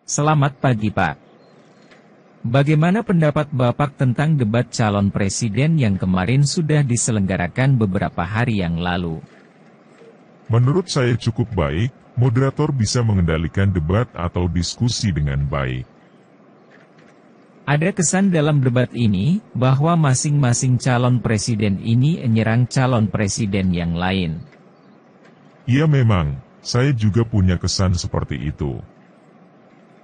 Selamat pagi Pak. Bagaimana pendapat Bapak tentang debat calon presiden yang kemarin sudah diselenggarakan beberapa hari yang lalu? Menurut saya cukup baik, moderator bisa mengendalikan debat atau diskusi dengan baik. Ada kesan dalam debat ini, bahwa masing-masing calon presiden ini menyerang calon presiden yang lain. Iya memang, saya juga punya kesan seperti itu.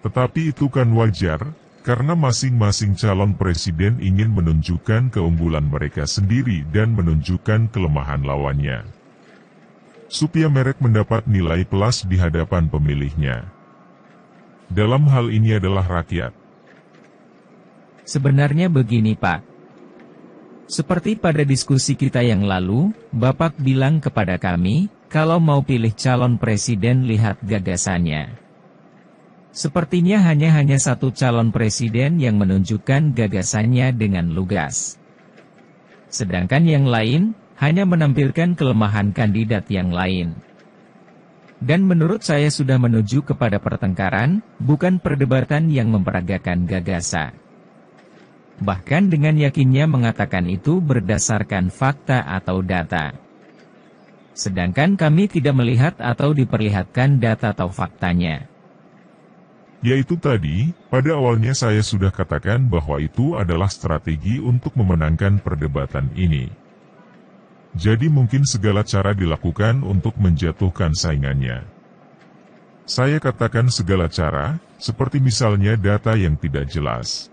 Tetapi itu kan wajar, karena masing-masing calon presiden ingin menunjukkan keunggulan mereka sendiri dan menunjukkan kelemahan lawannya, supaya mereka mendapat nilai plus di hadapan pemilihnya. Dalam hal ini adalah rakyat. Sebenarnya begini Pak. Seperti pada diskusi kita yang lalu, Bapak bilang kepada kami, kalau mau pilih calon presiden lihat gagasannya. Sepertinya hanya satu calon presiden yang menunjukkan gagasannya dengan lugas. Sedangkan yang lain, hanya menampilkan kelemahan kandidat yang lain. Dan menurut saya sudah menuju kepada pertengkaran, bukan perdebatan yang memperagakan gagasan. Bahkan dengan yakinnya mengatakan itu berdasarkan fakta atau data. Sedangkan kami tidak melihat atau diperlihatkan data atau faktanya. Yaitu tadi, pada awalnya saya sudah katakan bahwa itu adalah strategi untuk memenangkan perdebatan ini. Jadi mungkin segala cara dilakukan untuk menjatuhkan saingannya. Saya katakan segala cara, seperti misalnya data yang tidak jelas.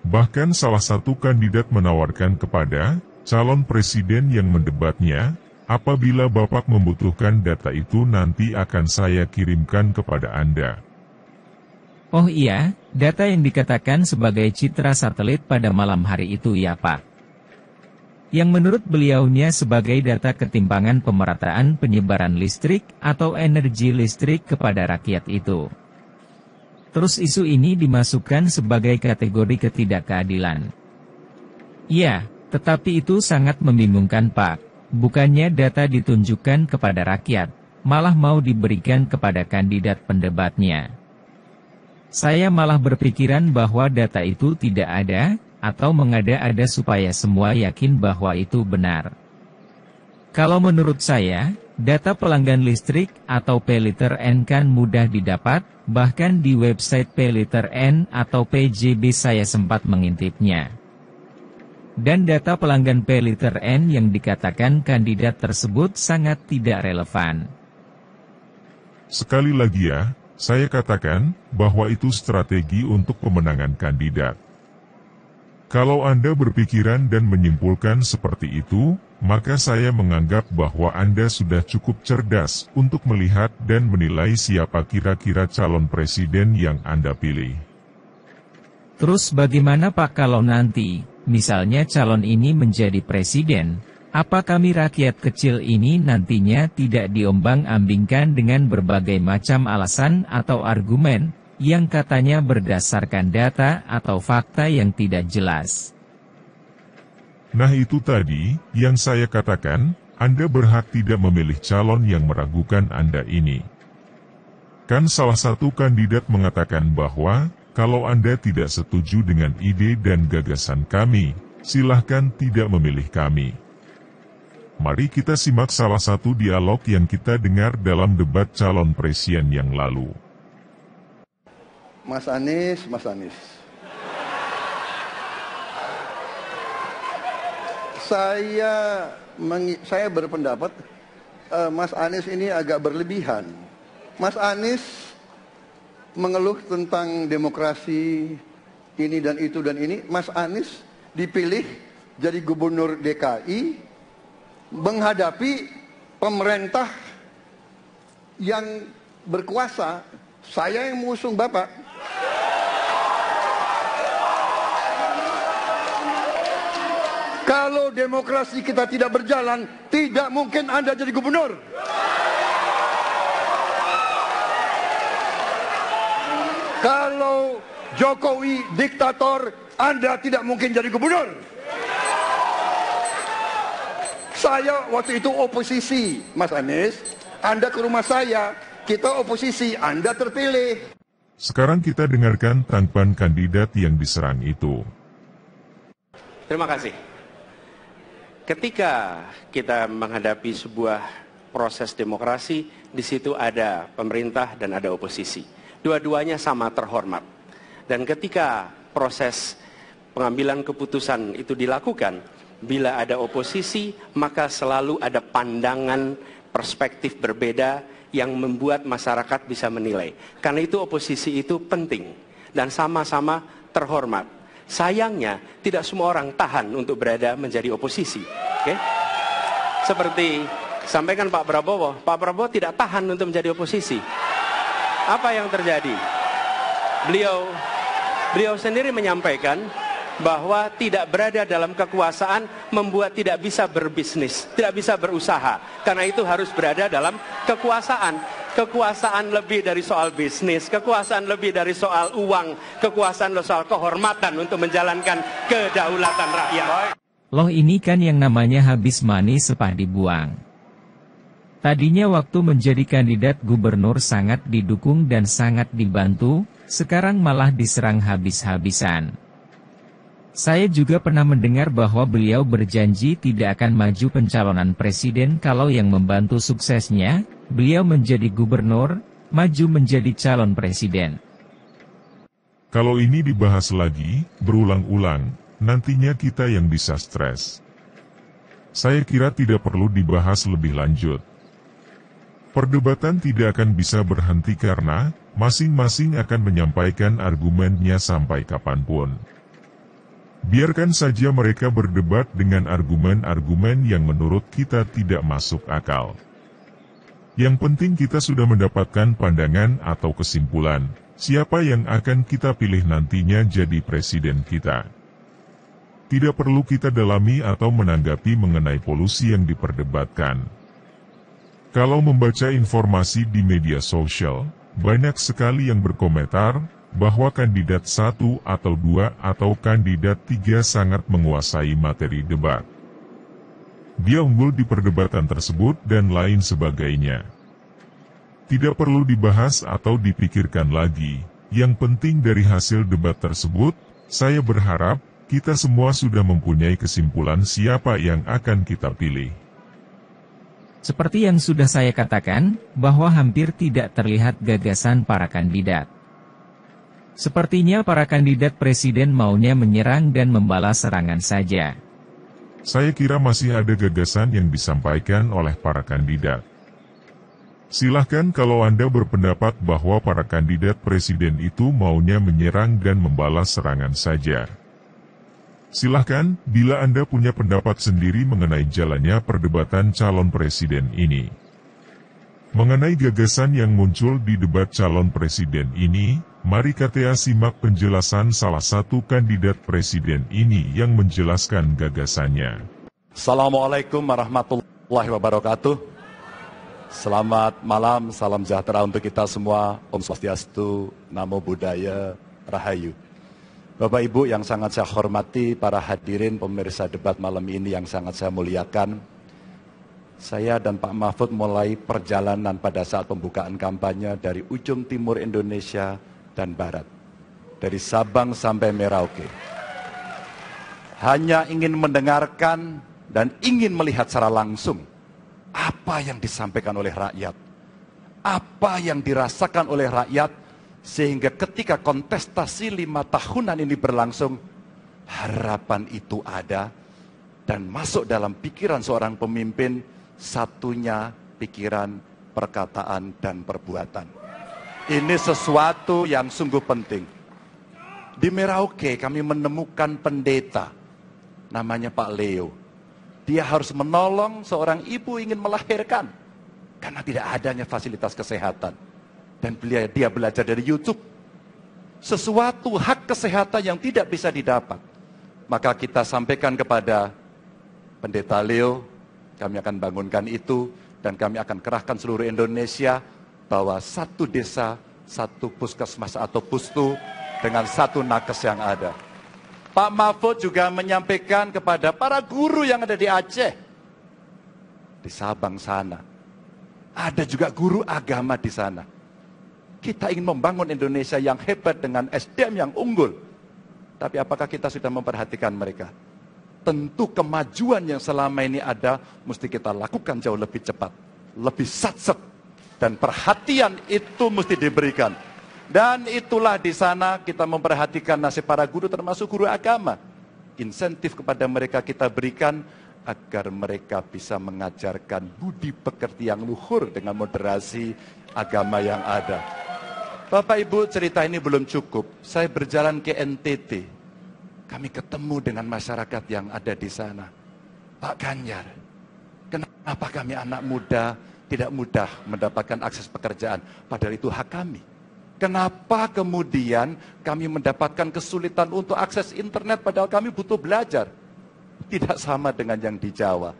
Bahkan salah satu kandidat menawarkan kepada calon presiden yang mendebatnya, apabila Bapak membutuhkan data itu nanti akan saya kirimkan kepada Anda. Oh iya, data yang dikatakan sebagai citra satelit pada malam hari itu ya Pak. Yang menurut beliaunya sebagai data ketimpangan pemerataan penyebaran listrik atau energi listrik kepada rakyat itu. Terus isu ini dimasukkan sebagai kategori ketidakkeadilan. Iya, tetapi itu sangat membingungkan Pak. Bukannya data ditunjukkan kepada rakyat, malah mau diberikan kepada kandidat pendebatnya. Saya malah berpikiran bahwa data itu tidak ada, atau mengada-ada supaya semua yakin bahwa itu benar. Kalau menurut saya, data pelanggan listrik atau P-liter-N kan mudah didapat, bahkan di website P-liter-N atau PJB saya sempat mengintipnya. Dan data pelanggan P-liter-N yang dikatakan kandidat tersebut sangat tidak relevan. Sekali lagi ya, saya katakan bahwa itu strategi untuk pemenangan kandidat. Kalau Anda berpikiran dan menyimpulkan seperti itu, maka saya menganggap bahwa Anda sudah cukup cerdas untuk melihat dan menilai siapa kira-kira calon presiden yang Anda pilih. Terus bagaimana Pak kalau nanti, misalnya calon ini menjadi presiden, apa kami rakyat kecil ini nantinya tidak diombang-ambingkan dengan berbagai macam alasan atau argumen, yang katanya berdasarkan data atau fakta yang tidak jelas? Nah itu tadi, yang saya katakan, Anda berhak tidak memilih calon yang meragukan Anda ini. Kan salah satu kandidat mengatakan bahwa, kalau Anda tidak setuju dengan ide dan gagasan kami, silahkan tidak memilih kami. Mari kita simak salah satu dialog yang kita dengar dalam debat calon presiden yang lalu. Mas Anies. Saya berpendapat Mas Anies ini agak berlebihan. Mas Anies mengeluh tentang demokrasi ini dan itu dan ini. Mas Anies dipilih jadi gubernur DKI menghadapi pemerintah yang berkuasa. Saya yang mengusung Bapak. Kalau demokrasi kita tidak berjalan, tidak mungkin Anda jadi gubernur. Kalau Jokowi diktator, Anda tidak mungkin jadi gubernur. Saya waktu itu oposisi, Mas Anies. Anda ke rumah saya, kita oposisi, Anda terpilih. Sekarang kita dengarkan tanggapan kandidat yang diserang itu. Terima kasih. Ketika kita menghadapi sebuah proses demokrasi, di situ ada pemerintah dan ada oposisi. Dua-duanya sama terhormat. Dan ketika proses pengambilan keputusan itu dilakukan, bila ada oposisi, maka selalu ada pandangan perspektif berbeda yang membuat masyarakat bisa menilai. Karena itu oposisi itu penting dan sama-sama terhormat. Sayangnya tidak semua orang tahan untuk berada menjadi oposisi. Oke? Seperti sampaikan Pak Prabowo tidak tahan untuk menjadi oposisi. Apa yang terjadi? Beliau sendiri menyampaikan bahwa tidak berada dalam kekuasaan membuat tidak bisa berbisnis, tidak bisa berusaha. Karena itu harus berada dalam kekuasaan. Kekuasaan lebih dari soal bisnis, kekuasaan lebih dari soal uang, kekuasaan soal kehormatan untuk menjalankan kedaulatan rakyat. Loh, ini kan yang namanya habis manis sepah dibuang. Tadinya waktu menjadi kandidat gubernur sangat didukung dan sangat dibantu, sekarang malah diserang habis-habisan. Saya juga pernah mendengar bahwa beliau berjanji tidak akan maju pencalonan presiden kalau yang membantu suksesnya, beliau menjadi gubernur, maju menjadi calon presiden. Kalau ini dibahas lagi, berulang-ulang, nantinya kita yang bisa stres. Saya kira tidak perlu dibahas lebih lanjut. Perdebatan tidak akan bisa berhenti karena masing-masing akan menyampaikan argumennya sampai kapanpun. Biarkan saja mereka berdebat dengan argumen-argumen yang menurut kita tidak masuk akal. Yang penting kita sudah mendapatkan pandangan atau kesimpulan, siapa yang akan kita pilih nantinya jadi presiden kita. Tidak perlu kita dalami atau menanggapi mengenai polusi yang diperdebatkan. Kalau membaca informasi di media sosial, banyak sekali yang berkomentar bahwa kandidat 1 atau 2 atau kandidat 3 sangat menguasai materi debat. Dia unggul di perdebatan tersebut dan lain sebagainya. Tidak perlu dibahas atau dipikirkan lagi. Yang penting dari hasil debat tersebut, saya berharap kita semua sudah mempunyai kesimpulan siapa yang akan kita pilih. Seperti yang sudah saya katakan, bahwa hampir tidak terlihat gagasan para kandidat. Sepertinya para kandidat presiden maunya menyerang dan membalas serangan saja. Saya kira masih ada gagasan yang disampaikan oleh para kandidat. Silahkan kalau Anda berpendapat bahwa para kandidat presiden itu maunya menyerang dan membalas serangan saja. Silahkan, bila Anda punya pendapat sendiri mengenai jalannya perdebatan calon presiden ini. Mengenai gagasan yang muncul di debat calon presiden ini, mari kita simak penjelasan salah satu kandidat presiden ini yang menjelaskan gagasannya. Assalamualaikum warahmatullahi wabarakatuh. Selamat malam, salam sejahtera untuk kita semua. Om Swastiastu, Namo Buddhaya, Rahayu. Bapak Ibu yang sangat saya hormati, para hadirin pemirsa debat malam ini yang sangat saya muliakan. Saya dan Pak Mahfud mulai perjalanan pada saat pembukaan kampanye dari ujung timur Indonesia dan barat. Dari Sabang sampai Merauke. Hanya ingin mendengarkan dan ingin melihat secara langsung apa yang disampaikan oleh rakyat. Apa yang dirasakan oleh rakyat, sehingga ketika kontestasi 5 tahunan ini berlangsung, harapan itu ada dan masuk dalam pikiran seorang pemimpin. Satunya pikiran, perkataan, dan perbuatan. Ini sesuatu yang sungguh penting. Di Merauke kami menemukan pendeta, namanya Pak Leo. Dia harus menolong seorang ibu ingin melahirkan, karena tidak adanya fasilitas kesehatan. Dan dia belajar dari YouTube. Sesuatu hak kesehatan yang tidak bisa didapat. Maka kita sampaikan kepada Pendeta Leo, kami akan bangunkan itu, dan kami akan kerahkan seluruh Indonesia, bahwa satu desa, satu puskesmas atau pustu, dengan satu nakes yang ada. Pak Mahfud juga menyampaikan kepada para guru yang ada di Aceh, di Sabang sana. Ada juga guru agama di sana. Kita ingin membangun Indonesia yang hebat dengan SDM yang unggul. Tapi apakah kita sudah memperhatikan mereka? Tentu kemajuan yang selama ini ada, mesti kita lakukan jauh lebih cepat. Lebih satset. Dan perhatian itu mesti diberikan. Dan itulah di sana kita memperhatikan nasib para guru termasuk guru agama. Insentif kepada mereka kita berikan agar mereka bisa mengajarkan budi pekerti yang luhur dengan moderasi agama yang ada. Bapak Ibu, cerita ini belum cukup. Saya berjalan ke NTT. Kami ketemu dengan masyarakat yang ada di sana. Pak Ganjar, kenapa kami anak muda tidak mudah mendapatkan akses pekerjaan? Padahal itu hak kami. Kenapa kemudian kami mendapatkan kesulitan untuk akses internet padahal kami butuh belajar? Tidak sama dengan yang di Jawa.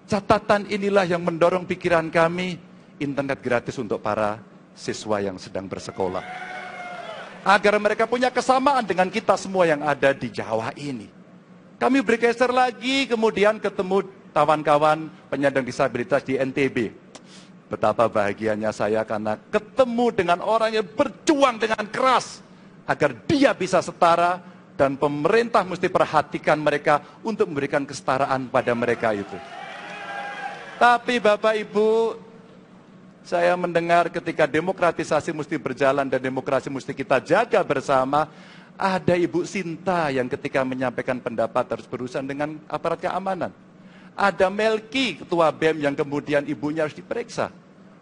Catatan inilah yang mendorong pikiran kami, internet gratis untuk para siswa yang sedang bersekolah. Agar mereka punya kesamaan dengan kita semua yang ada di Jawa ini. Kami bergeser lagi, kemudian ketemu kawan-kawan penyandang disabilitas di NTB. Betapa bahagianya saya karena ketemu dengan orang yang berjuang dengan keras agar dia bisa setara, dan pemerintah mesti perhatikan mereka untuk memberikan kesetaraan pada mereka itu. Tapi Bapak Ibu, saya mendengar ketika demokratisasi mesti berjalan dan demokrasi mesti kita jaga bersama, ada Ibu Sinta yang ketika menyampaikan pendapat harus berurusan dengan aparat keamanan. Ada Melki, ketua BEM, yang kemudian ibunya harus diperiksa.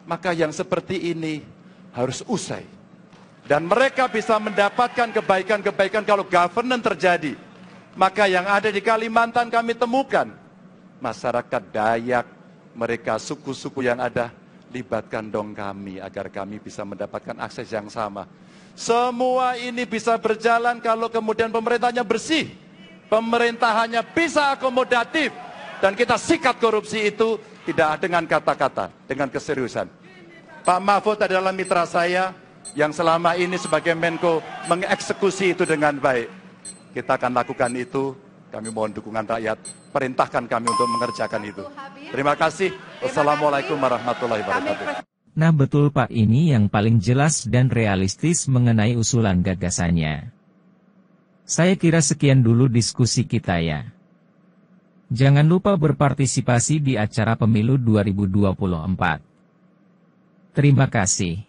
Maka yang seperti ini harus usai. Dan mereka bisa mendapatkan kebaikan-kebaikan kalau governance terjadi. Maka yang ada di Kalimantan kami temukan. Masyarakat Dayak, mereka suku-suku yang ada, libatkan dong kami agar kami bisa mendapatkan akses yang sama. Semua ini bisa berjalan kalau kemudian pemerintahnya bersih. Pemerintahannya bisa akomodatif. Dan kita sikat korupsi itu tidak dengan kata-kata, dengan keseriusan. Pak Mahfud adalah mitra saya yang selama ini sebagai Menko mengeksekusi itu dengan baik. Kita akan lakukan itu, kami mohon dukungan rakyat, perintahkan kami untuk mengerjakan itu. Terima kasih. Wassalamualaikum warahmatullahi wabarakatuh. Nah betul Pak, ini yang paling jelas dan realistis mengenai usulan gagasannya. Saya kira sekian dulu diskusi kita ya. Jangan lupa berpartisipasi di acara pemilu 2024. Terima kasih.